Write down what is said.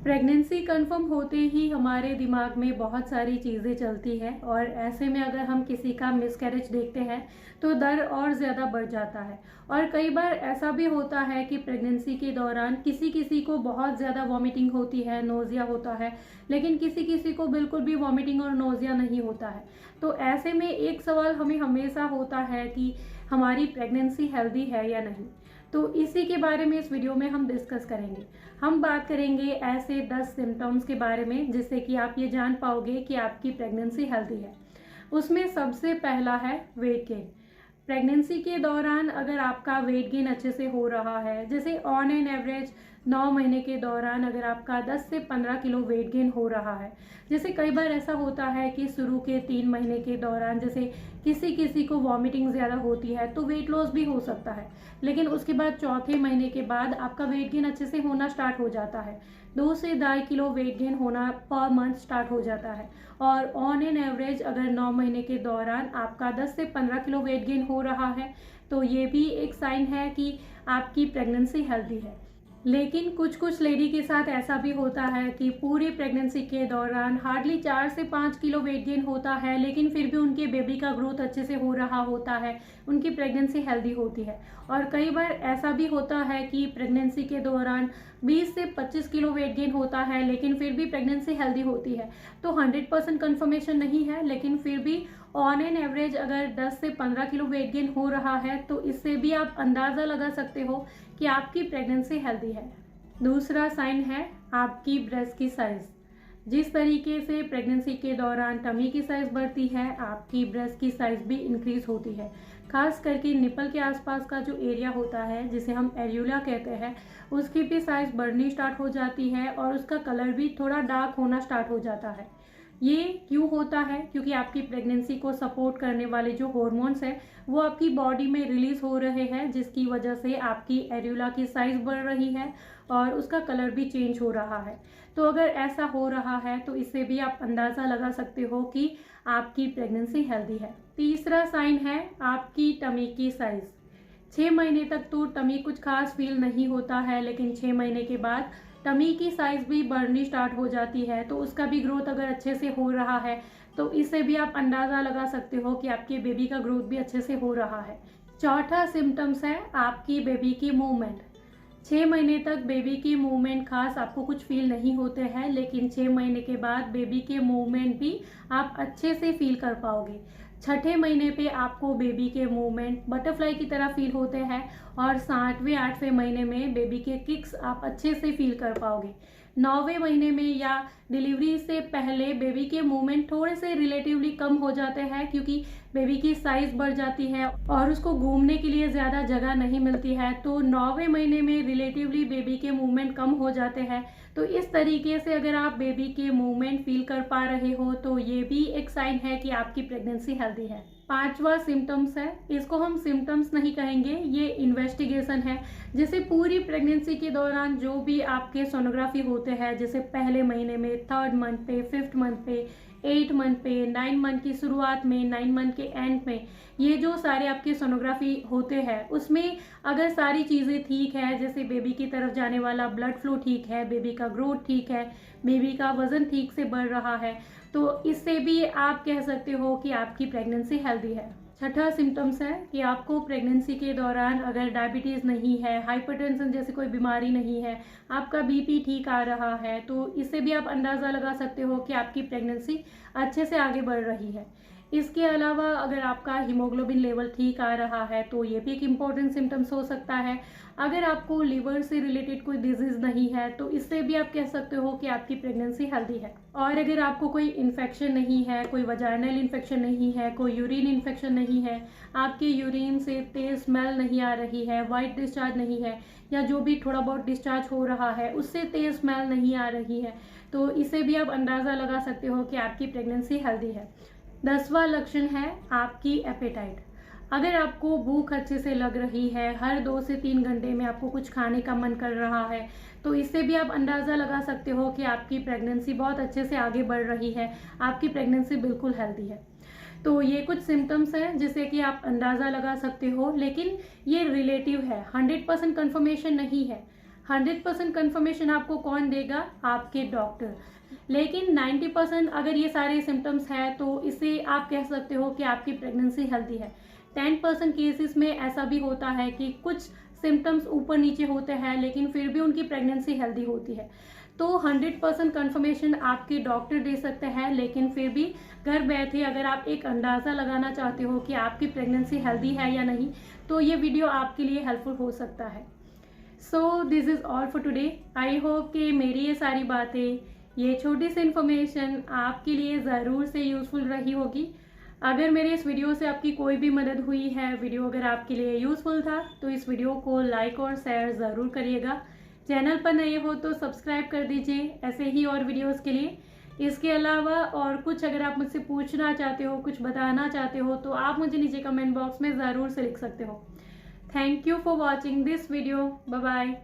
Pregnancy confirm होते ही हमारे दिमाग में बहुत सारी चीज़ें चलती है और ऐसे में अगर हम किसी का मिसकैरेज देखते हैं तो डर और ज़्यादा बढ़ जाता है। और कई बार ऐसा भी होता है कि प्रेगनेंसी के दौरान किसी किसी को बहुत ज़्यादा वॉमिटिंग होती है, नोज़िया होता है, लेकिन किसी किसी को बिल्कुल भी वॉमिटिंग और नोज़िया नहीं होता है। तो ऐसे में एक सवाल हमें हमेशा होता है कि हमारी प्रेगनेंसी हेल्दी है या नहीं। तो इसी के बारे में इस वीडियो में हम डिस्कस करेंगे। हम बात करेंगे ऐसे 10 सिम्टम्स के बारे में जिससे कि आप ये जान पाओगे कि आपकी प्रेगनेंसी हेल्दी है। उसमें सबसे पहला है वेट गेन। प्रेगनेंसी के दौरान अगर आपका वेट गेन अच्छे से हो रहा है, जैसे ऑन एन एवरेज 9 महीने के दौरान अगर आपका 10 से 15 किलो वेट गेन हो रहा है, जैसे कई बार ऐसा होता है कि शुरू के 3 महीने के दौरान जैसे किसी किसी को वॉमिटिंग ज़्यादा होती है तो वेट लॉस भी हो सकता है, लेकिन उसके बाद चौथे महीने के बाद आपका वेट गेन अच्छे से होना स्टार्ट हो जाता है। 2 से 2.5 किलो वेट गेन होना पर मंथ स्टार्ट हो जाता है। और ऑन एन एवरेज अगर 9 महीने के दौरान आपका 10 से 15 किलो वेट गेन हो रहा है तो ये भी एक साइन है कि आपकी प्रेगनेंसी हेल्दी है। लेकिन कुछ कुछ लेडी के साथ ऐसा भी होता है कि पूरी प्रेगनेंसी के दौरान हार्डली 4 से 5 किलो वेट गेन होता है, लेकिन फिर भी उनके बेबी का ग्रोथ अच्छे से हो रहा होता है, उनकी प्रेगनेंसी हेल्दी होती है। और कई बार ऐसा भी होता है कि प्रेगनेंसी के दौरान 20 से 25 किलो वेट गेन होता है, लेकिन फिर भी प्रेगनेंसी हेल्दी होती है। तो 100% कन्फर्मेशन नहीं है, लेकिन फिर भी ऑन एन एवरेज अगर 10 से 15 किलो वेट गेन हो रहा है तो इससे भी आप अंदाज़ा लगा सकते हो कि आपकी प्रेगनेंसी हेल्दी है। दूसरा साइन है आपकी ब्रेस्ट की साइज़। जिस तरीके से प्रेगनेंसी के दौरान टमी की साइज़ बढ़ती है, आपकी ब्रेस्ट की साइज़ भी इंक्रीज होती है। खास करके निपल के आसपास का जो एरिया होता है जिसे हम एरियोला कहते हैं, उसकी भी साइज़ बढ़नी स्टार्ट हो जाती है और उसका कलर भी थोड़ा डार्क होना स्टार्ट हो जाता है। ये क्यों होता है? क्योंकि आपकी प्रेगनेंसी को सपोर्ट करने वाले जो हॉर्मोन्स हैं वो आपकी बॉडी में रिलीज हो रहे हैं, जिसकी वजह से आपकी एरियोला की साइज़ बढ़ रही है और उसका कलर भी चेंज हो रहा है। तो अगर ऐसा हो रहा है तो इससे भी आप अंदाज़ा लगा सकते हो कि आपकी प्रेगनेंसी हेल्दी है। तीसरा साइन है आपकी टमी की साइज़। 6 महीने तक तो टमी कुछ खास फील नहीं होता है, लेकिन 6 महीने के बाद टमी की साइज़ भी बढ़नी स्टार्ट हो जाती है। तो उसका भी ग्रोथ अगर अच्छे से हो रहा है तो इससे भी आप अंदाज़ा लगा सकते हो कि आपके बेबी का ग्रोथ भी अच्छे से हो रहा है। चौथा सिम्टम्स है आपकी बेबी की मूवमेंट। 6 महीने तक बेबी की मूवमेंट खास आपको कुछ फील नहीं होते हैं, लेकिन 6 महीने के बाद बेबी के मूवमेंट भी आप अच्छे से फील कर पाओगे। छठे महीने पे आपको बेबी के मूवमेंट बटरफ्लाई की तरह फील होते हैं और 7वें 8वें महीने में बेबी के किक्स आप अच्छे से फील कर पाओगे। 9वें महीने में या डिलीवरी से पहले बेबी के मूवमेंट थोड़े से रिलेटिवली कम हो जाते हैं, क्योंकि बेबी की साइज़ बढ़ जाती है और उसको घूमने के लिए ज़्यादा जगह नहीं मिलती है। तो 9वें महीने में रिलेटिवली बेबी के मूवमेंट कम हो जाते हैं। तो इस तरीके से अगर आप बेबी के मूवमेंट फील कर पा रहे हो तो ये भी एक साइन है कि आपकी प्रेगनेंसी हेल्दी है। पांचवा सिम्टम्स है, इसको हम सिम्टम्स नहीं कहेंगे, ये इन्वेस्टिगेशन है। जैसे पूरी प्रेगनेंसी के दौरान जो भी आपके सोनोग्राफी होते हैं, जैसे पहले महीने में, 3rd मंथ पे, 5th मंथ पे, 8 मंथ पे, 9 मंथ की शुरुआत में, 9 मंथ के एंड में, ये जो सारे आपके सोनोग्राफी होते हैं उसमें अगर सारी चीज़ें ठीक है, जैसे बेबी की तरफ जाने वाला ब्लड फ्लो ठीक है, बेबी का ग्रोथ ठीक है, बेबी का वजन ठीक से बढ़ रहा है, तो इससे भी आप कह सकते हो कि आपकी प्रेगनेंसी हेल्दी है। छठा सिम्टम्स है कि आपको प्रेगनेंसी के दौरान अगर डायबिटीज़ नहीं है, हाइपरटेंशन जैसी कोई बीमारी नहीं है, आपका बीपी ठीक आ रहा है, तो इससे भी आप अंदाज़ा लगा सकते हो कि आपकी प्रेगनेंसी अच्छे से आगे बढ़ रही है। इसके अलावा अगर आपका हीमोग्लोबिन लेवल ठीक आ रहा है तो ये भी एक इम्पॉर्टेंट सिम्टम्स हो सकता है। अगर आपको लिवर से रिलेटेड कोई डिजीज़ नहीं है तो इससे भी आप कह सकते हो कि आपकी प्रेगनेंसी हेल्दी है। और अगर आपको कोई इन्फेक्शन नहीं है, कोई वजाइनल इन्फेक्शन नहीं है, कोई यूरिन इन्फेक्शन नहीं है, आपके यूरिन से तेज़ स्मेल नहीं आ रही है, वाइट डिस्चार्ज नहीं है, या जो भी थोड़ा बहुत डिस्चार्ज हो रहा है उससे तेज़ स्मेल नहीं आ रही है, तो इससे भी आप अंदाज़ा लगा सकते हो कि आपकी प्रेगनेंसी हेल्दी है। 10वां लक्षण है आपकी एपेटाइट। अगर आपको भूख अच्छे से लग रही है, हर 2 से 3 घंटे में आपको कुछ खाने का मन कर रहा है, तो इससे भी आप अंदाज़ा लगा सकते हो कि आपकी प्रेगनेंसी बहुत अच्छे से आगे बढ़ रही है, आपकी प्रेगनेंसी बिल्कुल हेल्दी है। तो ये कुछ सिम्टम्स हैं जिससे कि आप अंदाज़ा लगा सकते हो, लेकिन ये रिलेटिव है, 100% कन्फर्मेशन नहीं है। 100% कंफर्मेशन आपको कौन देगा? आपके डॉक्टर। लेकिन 90% अगर ये सारे सिम्टम्स हैं तो इसे आप कह सकते हो कि आपकी प्रेगनेंसी हेल्दी है। 10% केसेस में ऐसा भी होता है कि कुछ सिम्टम्स ऊपर नीचे होते हैं लेकिन फिर भी उनकी प्रेगनेंसी हेल्दी होती है। तो 100% कंफर्मेशन आपके डॉक्टर दे सकते हैं, लेकिन फिर भी घर बैठे अगर आप एक अंदाज़ा लगाना चाहते हो कि आपकी प्रेगनेंसी हेल्दी है या नहीं, तो ये वीडियो आपके लिए हेल्पफुल हो सकता है। So this is all for today. I hope कि मेरी ये सारी बातें, ये छोटी सी इन्फॉर्मेशन आपके लिए ज़रूर से यूज़फुल रही होगी। अगर मेरे इस वीडियो से आपकी कोई भी मदद हुई है, वीडियो अगर आपके लिए यूज़फुल था, तो इस वीडियो को लाइक और शेयर ज़रूर करिएगा। चैनल पर नए हो तो सब्सक्राइब कर दीजिए ऐसे ही और वीडियोस के लिए। इसके अलावा और कुछ अगर आप मुझसे पूछना चाहते हो, कुछ बताना चाहते हो, तो आप मुझे नीचे कमेंट बॉक्स में ज़रूर से लिख सकते हो। Thank you for watching this video. Bye bye.